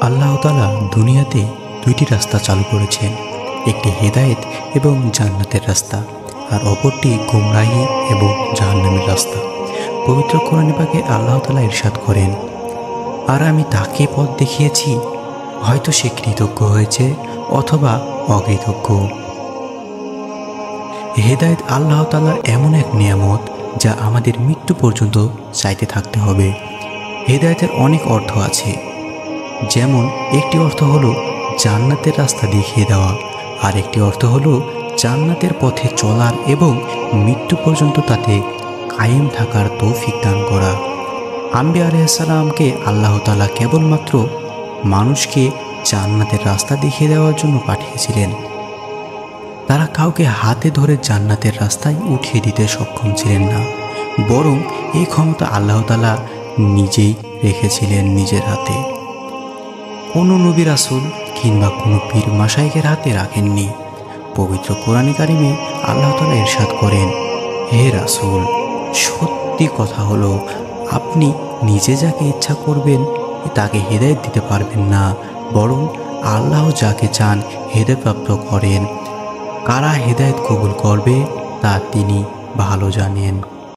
আল্লাহ তাআলা দুনিয়াতে দুইটি রাস্তা চালু করেছেন, একটি হেদায়েত এবং জান্নাতের রাস্তা, আর অপরটি গুমরাহি এবং জাহান্নামের রাস্তা। পবিত্র কোরআনে পাকে আল্লাহ তাআলা ইরশাদ করেন, আর আমি তাকে পথ দেখিয়েছি, হয়তো সে কৃতজ্ঞ হয়েছে অথবা অকৃতজ্ঞ। হেদায়েত আল্লাহ তাআলার এমন এক নিয়ামত যা আমাদের মৃত্যু পর্যন্ত চাইতে থাকতে হবে। হেদায়েতের অনেক অর্থ আছে, যেমন একটি অর্থ হলো জান্নাতের রাস্তা দেখিয়ে দেওয়া, আর একটি অর্থ হলো জান্নাতের পথে চলার এবং মৃত্যু পর্যন্ত তাতে কায়েম থাকার তৌফিক দান করা। আম্বিয়া আলাইহিস সালামকে আল্লাহ তাআলা কেবলমাত্র মানুষকে জান্নাতের রাস্তা দেখিয়ে দেওয়ার জন্য পাঠিয়েছিলেন। তারা কাউকে হাতে ধরে জান্নাতের রাস্তায় উঠিয়ে দিতে সক্ষম ছিলেন না, বরং এই ক্ষমতা আল্লাহ তাআলা নিজেই রেখেছিলেন নিজের হাতে। কোনো নবী রাসূল কিংবা কোনো পীর মাশায়েখের হাতে রাখেননি। পবিত্র কোরআনে কারিমে আল্লাহ তাআলা ইরশাদ করেন, হে রাসূল, সত্যি কথা হলো আপনি নিজে যাকে ইচ্ছা করবেন তাকে হেদায়েত দিতে পারবেন না, বরং আল্লাহ যাকে চান হেদায়েতপ্রাপ্ত করেন। কারা হেদায়েত কবুল করবে তা তিনি ভালো জানেন।